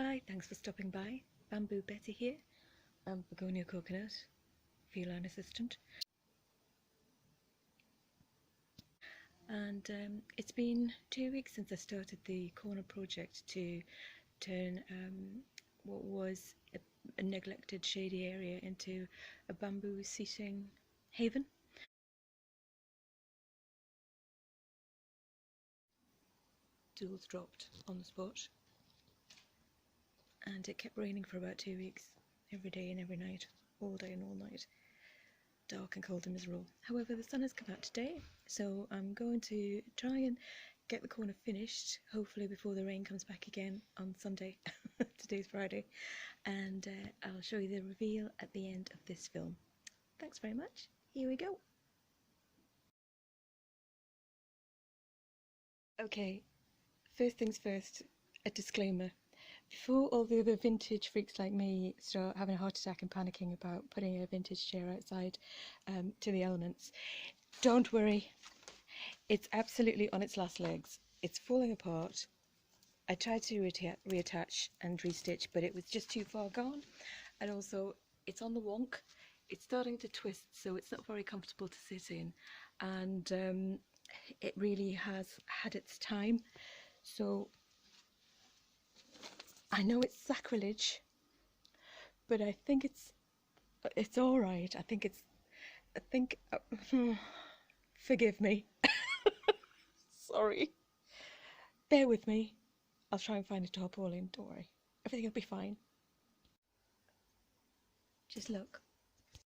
Hi, thanks for stopping by. Bamboo Betty here. I'm Begonia Coconut, feline assistant. And it's been 2 weeks since I started the corner project to turn what was a neglected shady area into a bamboo seating haven. Tools dropped on the spot, and it kept raining for about 2 weeks, every day and every night, all day and all night. Dark and cold and miserable. However, the sun has come out today, so I'm going to try and get the corner finished, hopefully before the rain comes back again on Sunday. Today's Friday, and I'll show you the reveal at the end of this film. Thanks very much. Here we go. Okay, first things first, a disclaimer. Before all the other vintage freaks like me start having a heart attack and panicking about putting a vintage chair outside to the elements, don't worry, it's absolutely on its last legs. It's falling apart. I tried to reattach and restitch, but it was just too far gone, and also it's on the wonk. It's starting to twist, so it's not very comfortable to sit in, and it really has had its time. So I know it's sacrilege, but I think it's all right. I think forgive me. Sorry. Bear with me. I'll try and find a tarpaulin. Don't worry. Everything will be fine. Just look.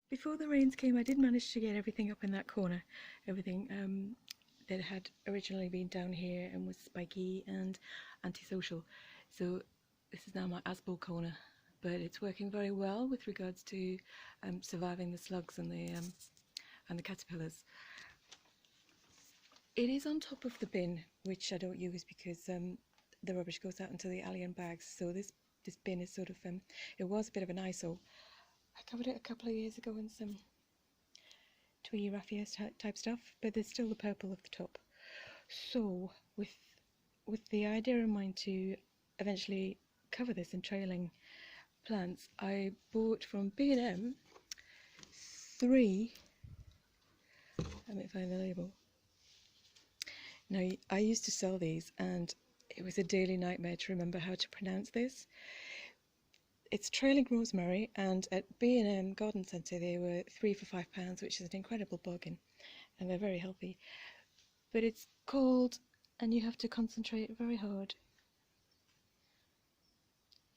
Before the rains came, I did manage to get everything up in that corner. Everything that had originally been down here and was spiky and antisocial. So this is now my asbel corner, but it's working very well with regards to surviving the slugs and the caterpillars. It is on top of the bin, which I don't use because the rubbish goes out into the alley and bags. So this bin is sort of it was a bit of an eyesore. I covered it a couple of years ago in some twee raffia type stuff, but there's still the purple of the top. So with the idea in mind to eventually cover this in trailing plants, I bought from B&M 3. Let me find the label. Now, I used to sell these, and it was a daily nightmare to remember how to pronounce this. It's trailing rosemary, and at B&M Garden Centre they were 3 for £5, which is an incredible bargain, and they're very healthy. But it's called, and you have to concentrate very hard.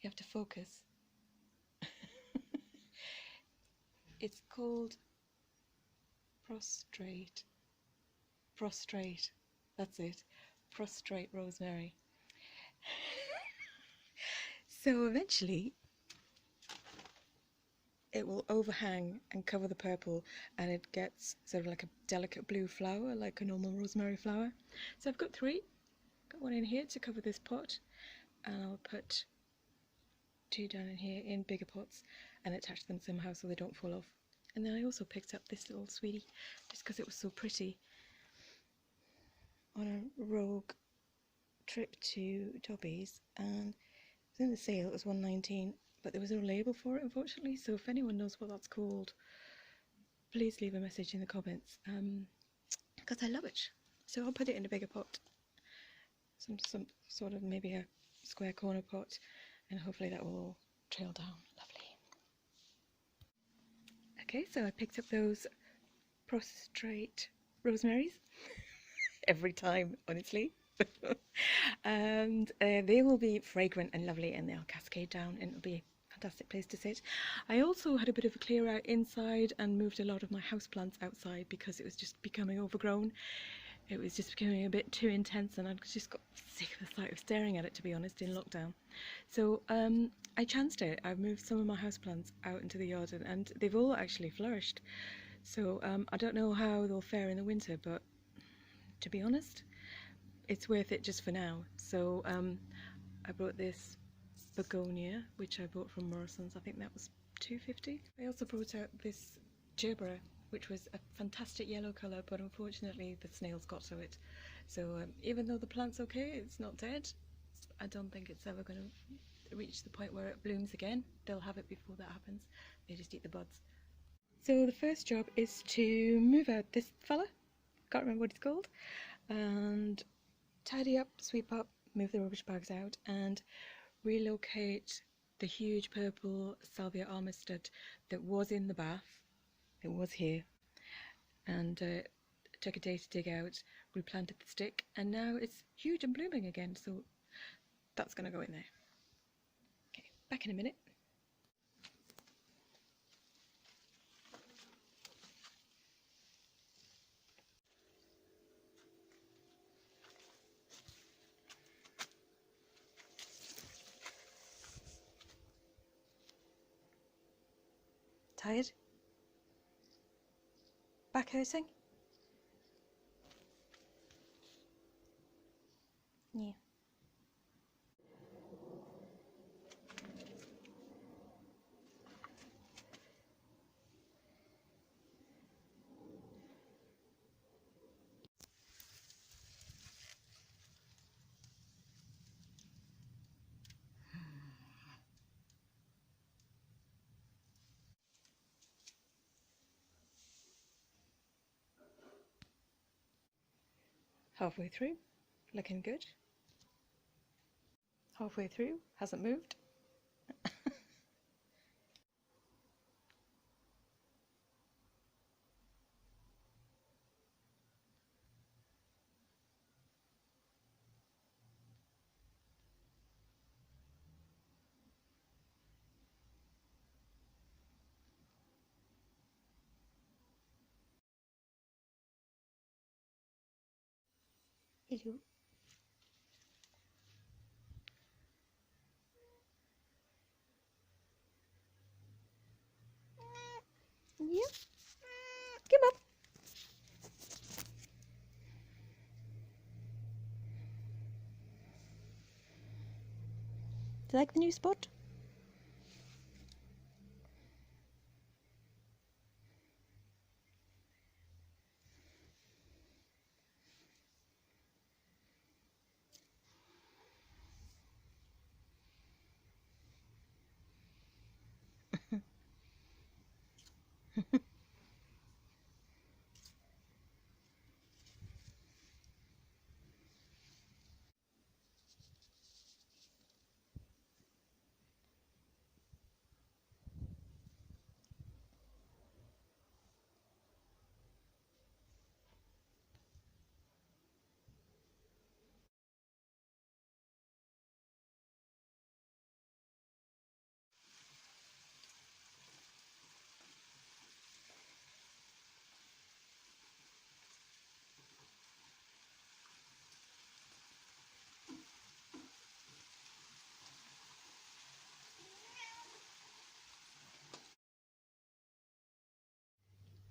You have to focus. It's called prostrate. That's it. Prostrate rosemary. So eventually it will overhang and cover the purple, and it gets sort of like a delicate blue flower, like a normal rosemary flower. So I've got 3. Got one in here to cover this pot, and I'll put 2 down in here in bigger pots and attach them somehow so they don't fall off. And then I also picked up this little sweetie just because it was so pretty on a rogue trip to Dobby's, and it was in the sale. It was £1.19, but there was no label for it, unfortunately. So if anyone knows what that's called, please leave a message in the comments, because I love it. So I'll put it in a bigger pot, some sort of maybe a square corner pot, and hopefully that will all trail down. Lovely. Okay, so I picked up those prostrate rosemaries. Every time, honestly. And they will be fragrant and lovely, and they'll cascade down, and it'll be a fantastic place to sit. I also had a bit of a clear out inside and moved a lot of my houseplants outside because it was just becoming overgrown. It was just becoming a bit too intense, and I just got sick of the sight of staring at it, to be honest, in lockdown. So I chanced it. I've moved some of my houseplants out into the yard, and they've all actually flourished. So I don't know how they'll fare in the winter, but to be honest, it's worth it just for now. So I brought this begonia, which I bought from Morrison's. I think that was £2.50. I also brought out this gerbera, which was a fantastic yellow colour, but unfortunately the snails got to it. So even though the plant's okay, it's not dead. I don't think it's ever going to reach the point where it blooms again. They'll have it before that happens. They just eat the buds. So the first job is to move out this fella, can't remember what it's called, and tidy up, sweep up, move the rubbish bags out, and relocate the huge purple salvia armistead that was in the bath. It was here, and took a day to dig out, replanted the stick, and now it's huge and blooming again, so that's going to go in there. Okay, back in a minute. Tired? Back hurting? Yeah. Halfway through, looking good. Halfway through, hasn't moved. Hello. Yep. Come on. Do you like the new spot?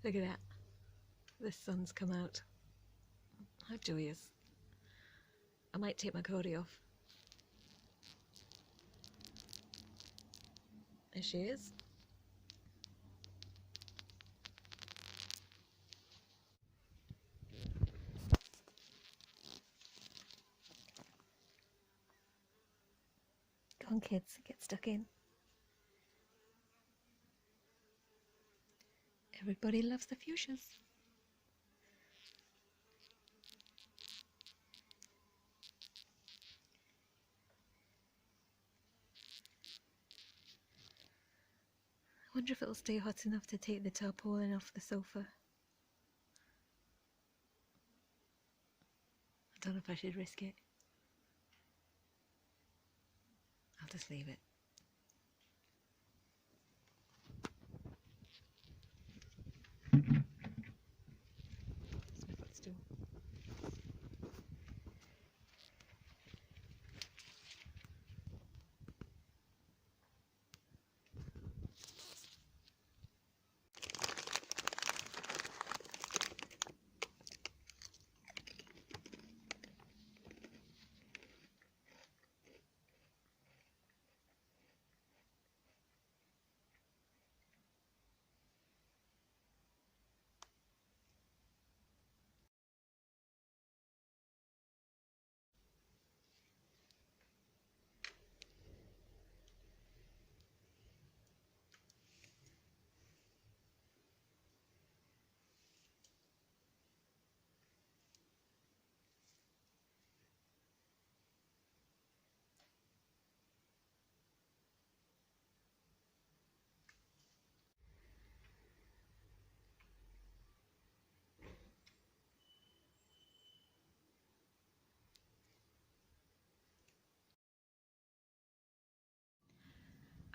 Look at that. The sun's come out. How joyous. I might take my coatie off. There she is. Go on, kids, get stuck in. Everybody loves the fuchsias. I wonder if it'll stay hot enough to take the tarpaulin off the sofa. I don't know if I should risk it. I'll just leave it. It's my footstool.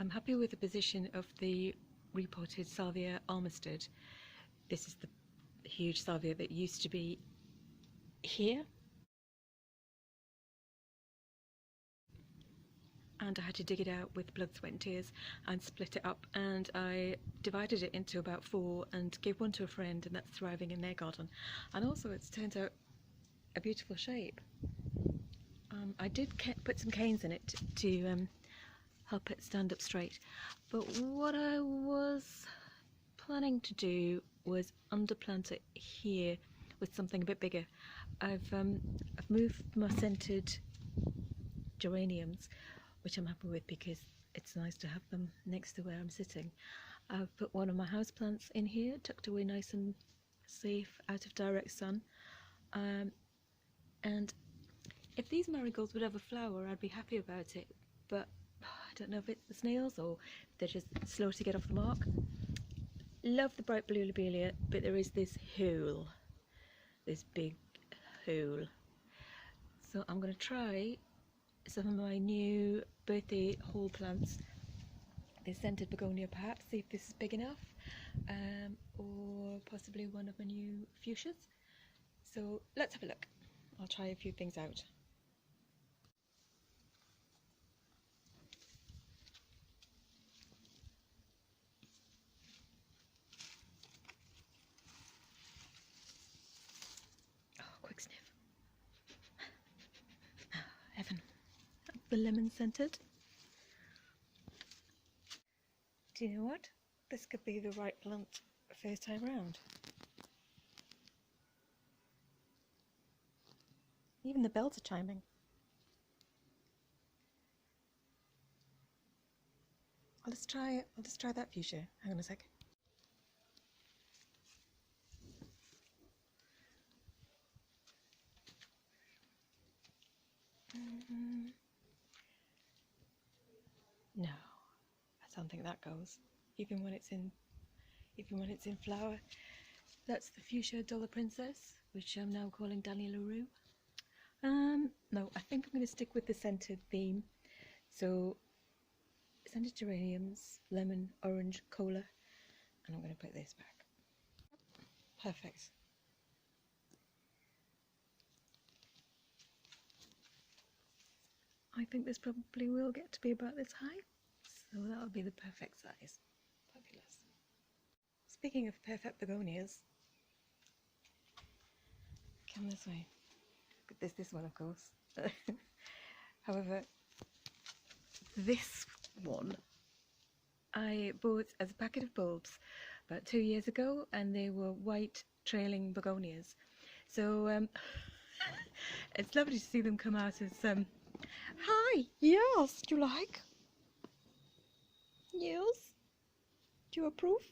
I'm happy with the position of the repotted Salvia Armistead. This is the huge salvia that used to be here, and I had to dig it out with blood, sweat and tears and split it up, and I divided it into about 4 and gave one to a friend, and that's thriving in their garden. And also it's turned out a beautiful shape. I did put some canes in it to help it stand up straight, but what I was planning to do was underplant it here with something a bit bigger. I've moved my scented geraniums, which I'm happy with because it's nice to have them next to where I'm sitting. I've put one of my houseplants in here, tucked away nice and safe out of direct sun. And if these marigolds would ever flower, I'd be happy about it, but I don't know if it's the snails or if they're just slow to get off the mark. Love the bright blue lobelia, but there is this hole, this big hole. So I'm going to try some of my new birthday haul plants, the scented begonia perhaps, see if this is big enough, or possibly one of my new fuchsias. So let's have a look. I'll try a few things out. Oh, quick sniff. Oh, heaven. The lemon scented. Do you know what? This could be the right plant first time round. Even the bells are chiming. I'll just try that fuchsia. Hang on a sec. No, I don't think that goes. Even when it's in flower. That's the fuchsia Dollar Princess, which I'm now calling Daniel LaRue. No, I think I'm going to stick with the scented theme. So, scented geraniums, lemon, orange, cola, and I'm going to put this back. Perfect. I think this probably will get to be about this high, so that'll be the perfect size. Fabulous. Speaking of perfect begonias, come this way. There's this one, of course. However, this one I bought as a packet of bulbs about 2 years ago, and they were white trailing begonias. So it's lovely to see them come out as hi, yes, do you like? Yes? Do you approve?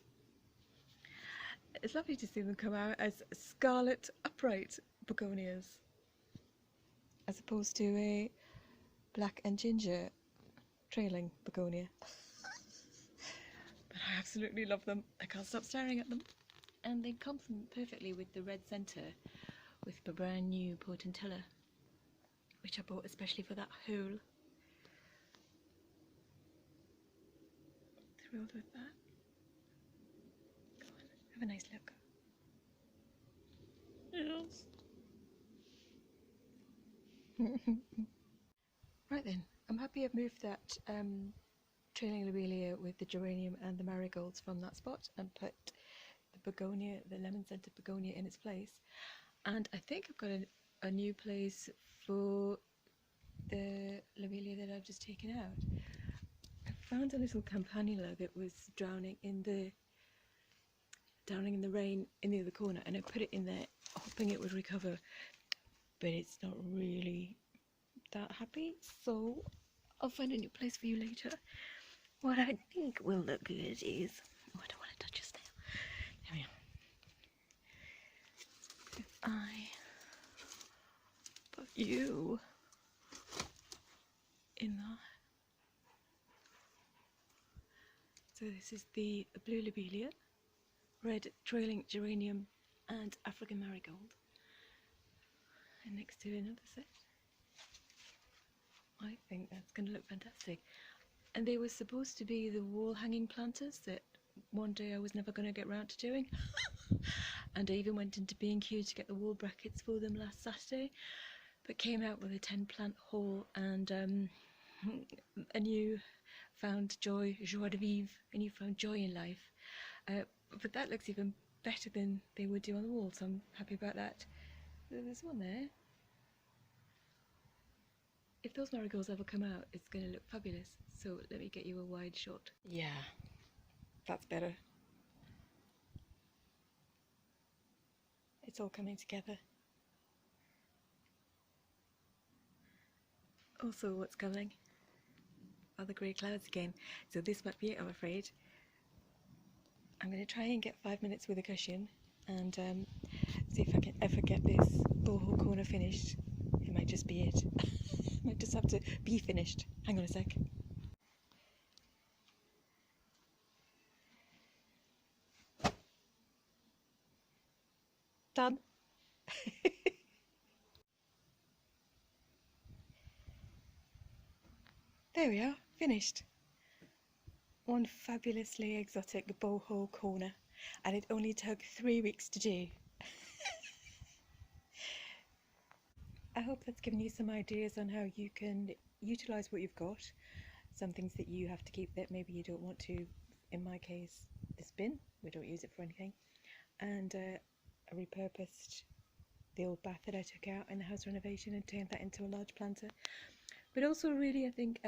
It's lovely to see them come out as scarlet upright begonias, as opposed to a black and ginger trailing begonia. But I absolutely love them. I can't stop staring at them. And they complement perfectly with the red centre with the brand new Potentilla, which I bought especially for that hole. Thrilled with that. Go on, have a nice look. Yes. Right then, I'm happy I've moved that trailing lobelia with the geranium and the marigolds from that spot and put the begonia, the lemon scented begonia, in its place. And I think I've got a new place for the lobelia that I've just taken out. I found a little campanula that was drowning in the rain in the other corner, and I put it in there hoping it would recover, but it's not really that happy, so I'll find a new place for you later. What I think will look good is, oh, I don't want to touch his nail. There we are. If I put you in there. So this is the blue lobelia, red trailing geranium and African marigold, and next to another set. I think that's going to look fantastic. And they were supposed to be the wall hanging planters that one day I was never going to get round to doing. And I even went into B&Q to get the wall brackets for them last Saturday, but came out with a 10 plant haul and a new found joy, joie de vivre, a new found joy in life. But that looks even better than they would do on the wall, so I'm happy about that. There's one there. If those marigolds ever come out, it's going to look fabulous. So let me get you a wide shot. Yeah, that's better. It's all coming together. Also, what's coming are the grey clouds again. So this might be it, I'm afraid. I'm going to try and get 5 minutes with a cushion and see if I can ever get this boho corner finished. It might just be it. It might just have to be finished. Hang on a sec. Done. There we are, finished. One fabulously exotic boho corner, and it only took 3 weeks to do. I hope that's given you some ideas on how you can utilise what you've got. Some things that you have to keep that maybe you don't want to. In my case, this bin, we don't use it for anything. And I repurposed the old bath that I took out in the house renovation and turned that into a large planter. But also really I think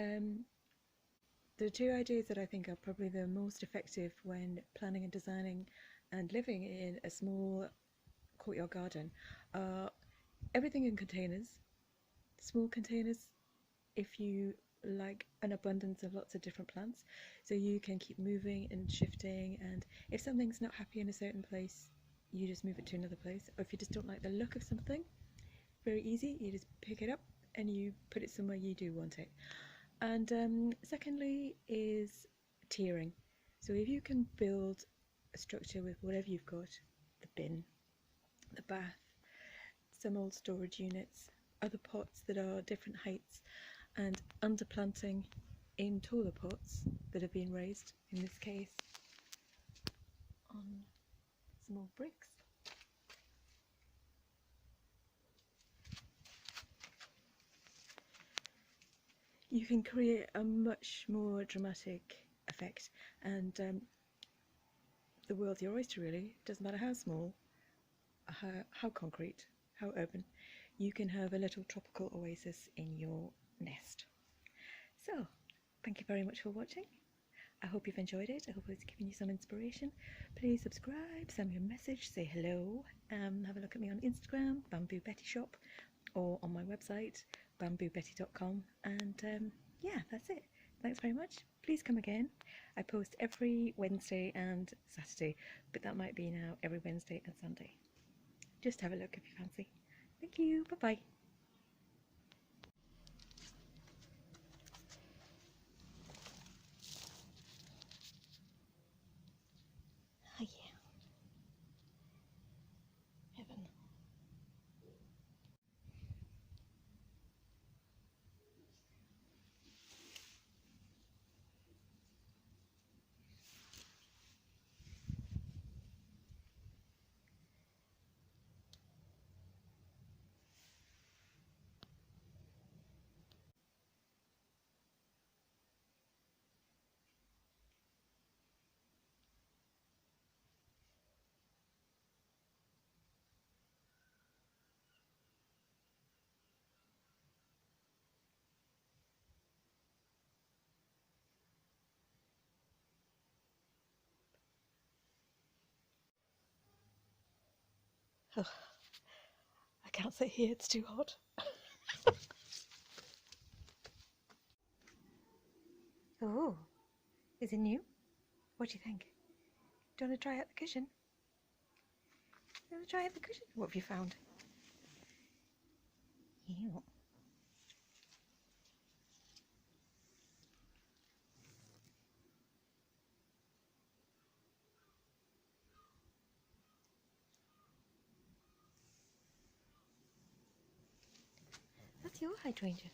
the two ideas that I think are probably the most effective when planning and designing and living in a small courtyard garden are everything in containers, small containers if you like an abundance of lots of different plants, so you can keep moving and shifting, and if something's not happy in a certain place you just move it to another place, or if you just don't like the look of something, very easy, you just pick it up and you put it somewhere you do want it. And secondly is tiering. So if you can build a structure with whatever you've got, the bin, the bath, some old storage units, other pots that are different heights, and underplanting in taller pots that have been raised, in this case on some old bricks. You can create a much more dramatic effect, and the world's your oyster really. Doesn't matter how small, how concrete, how urban, you can have a little tropical oasis in your nest. So, thank you very much for watching. I hope you've enjoyed it. I hope it's given you some inspiration. Please subscribe, send me a message, say hello, have a look at me on Instagram, Bamboo Betty Shop, or on my website, bamboobetty.com, and yeah, that's it. Thanks very much. Please come again. I post every Wednesday and Saturday, but that might be now every Wednesday and Sunday. Just have a look if you fancy. Thank you. Bye-bye. Oh yeah. Heaven. Oh, I can't sit here, it's too hot. Oh, is it new? What do you think? Do you want to try out the cushion? Do you want to try out the cushion? What have you found? Ew. That's your hydrangea.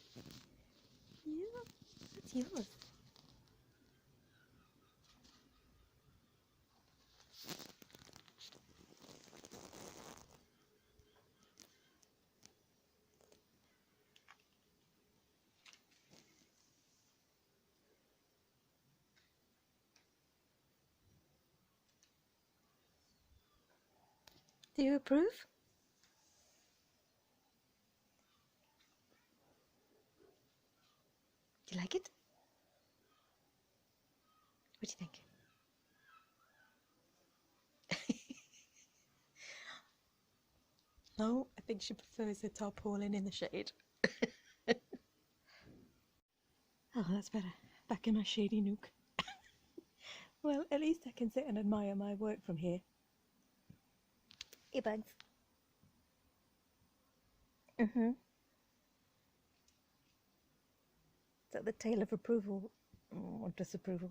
Yeah, that's yours. Do you approve? Do you like it? What do you think? No, I think she prefers the tarpaulin in the shade. Oh, that's better. Back in my shady nook. Well, at least I can sit and admire my work from here. Hey, bugs. Is that the tail of approval or disapproval?